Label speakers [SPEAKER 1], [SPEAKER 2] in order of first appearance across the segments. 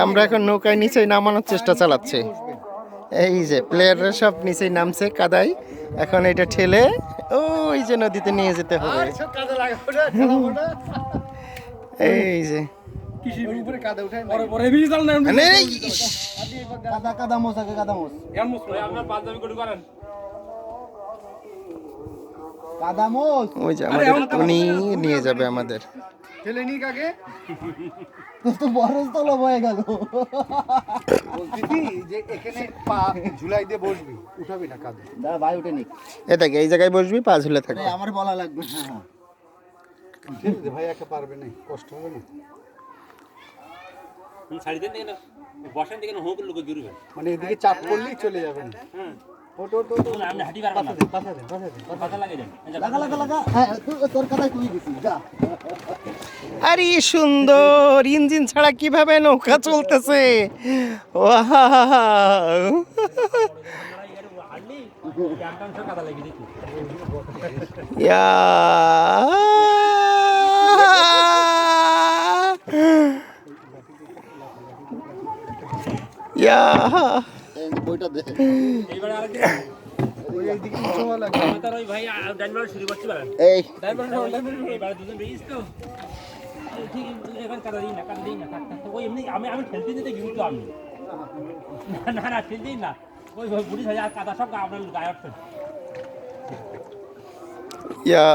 [SPEAKER 1] আমরা এখন নৌকায় নিচে নামানোর চেষ্টা চালাচ্ছি। এই যে প্লেয়াররা সব নিচে নামছে কাদায়, এখন এটা ঠেলে ওই যে নদীতে নিয়ে যেতে হবে। এই যে ওই যে আমাদের টনি নিয়ে যাবে আমাদের।
[SPEAKER 2] ঠেলে নি কাকে
[SPEAKER 1] তো বড় তলা বয়ে গেল।
[SPEAKER 2] বলছি কি যে এখানে পা ঝুলাই দিয়ে বসবি, উঠাবি না কাঁধে।
[SPEAKER 1] দাঁড়া ভাই উঠে নি, এ দেখ এই জায়গায় বসবি, পা ঝুলে থাকবে।
[SPEAKER 2] আমার বলা লাগবে না। ঠেলে দে ভাই, একা পারবে না, কষ্ট হবে না।
[SPEAKER 3] ছাড়ি দেন দেখেন, বসেন দেখেন, হোক লোক জুড়বে,
[SPEAKER 2] মানে এদিকে চাপ করলেই চলে যাবেন। হ্যাঁ ওটো ওটো ওটো,
[SPEAKER 3] আমরা হাঁটি পারবো না,
[SPEAKER 2] পাশা দে
[SPEAKER 3] পাতা লাগে দেন,
[SPEAKER 1] লাগা লাগা লাগা। হ্যাঁ তোর কথাই তুই দিছিস, যা। আরে সুন্দর, ইঞ্জিন ছাড়া কিভাবে নৌকা চলতেছে। ওয়াও,
[SPEAKER 3] কাদা লাগে দেখি।
[SPEAKER 1] ইয়া ইয়া বইটা দে।
[SPEAKER 3] এইবারে আর
[SPEAKER 2] ওই এইদিকে উঁচু হওয়া লাগবে।
[SPEAKER 3] তার ওই ভাই ডাইনবার শুরু করতে পারেন।
[SPEAKER 1] এই
[SPEAKER 3] ডাইনবার এবারে দুজন রেস তো ঠিক এখন কাদা দিই না, কাদা দিই না, থাক থাক। ওই এমনি আমি খেলতে দিতে গিয়ে তো আমি না না খেলতে দিই না, ওই বুড়ি ভাই আর কাদা সব আপনার গায়ে উঠছে।
[SPEAKER 1] ইয়া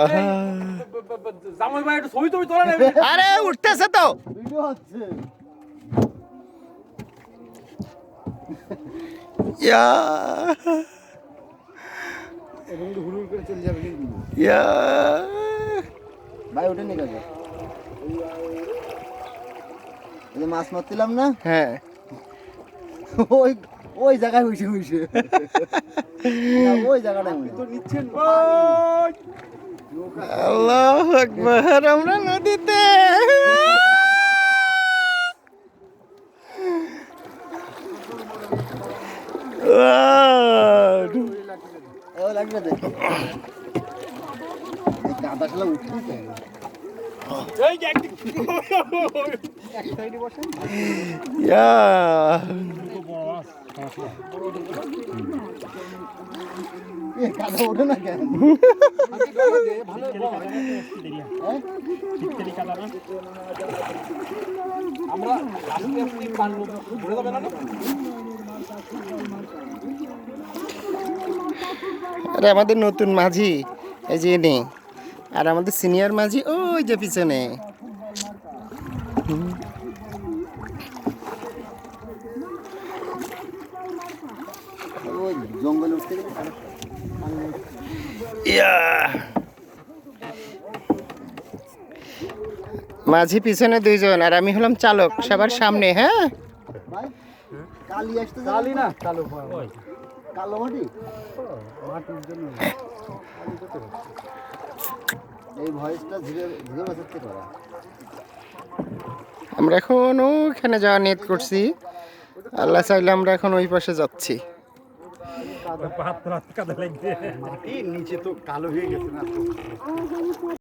[SPEAKER 3] জামাই ভাই একটু ছবি তোলা নেবে।
[SPEAKER 1] আরে উঠতেছে তো,
[SPEAKER 2] ভিডিও হচ্ছে।
[SPEAKER 1] ইয়া
[SPEAKER 2] এবং হুড়ুর করে চলে যাবে কিন্তু।
[SPEAKER 1] ইয়া
[SPEAKER 2] ভাই ওঠে নি কাকে? এই যে মাছ মারছিলাম না,
[SPEAKER 1] হ্যাঁ
[SPEAKER 2] ওই ওই জায়গায় বসে বসে ওই জায়গাটা তো নিচ্ছেন।
[SPEAKER 1] আল্লাহু আকবার, আমরা নদীতে।
[SPEAKER 2] ও লাগবে দে, এই কাদা শালা উঠতে
[SPEAKER 3] এই যে
[SPEAKER 2] এক সাইডে বসেন।
[SPEAKER 1] ইয়া
[SPEAKER 2] এই কাদা ওঠে না কেন? ভালো আমরা আস্তে আস্তে পারবো, ঘুরে যাবে না।
[SPEAKER 1] আরে আমাদের নতুন মাঝি এই যে নে, আর আমাদের সিনিয়র মাঝি ওই যে পিছনে।
[SPEAKER 2] ওই জঙ্গলে উঠতে গেলে
[SPEAKER 1] ইয়া মাঝি পিছনে দুইজন, আর আমি হলাম চালক সবার সামনে। হ্যাঁ
[SPEAKER 2] ভাই কালি আসতে, কালি না কালো কালো মাটি, মাটির জন্য এই ভয়েসটা ধীরে ধীরে বাঁচাতে করা।
[SPEAKER 1] আমরা এখন ওখানে যাওয়া নিয়ত করছি, আল্লাহ চাইলে আমরা এখন ওই পাশে যাচ্ছি।
[SPEAKER 3] কাদা লাগবে,
[SPEAKER 2] নিচে তো কালো হয়ে গেছে না।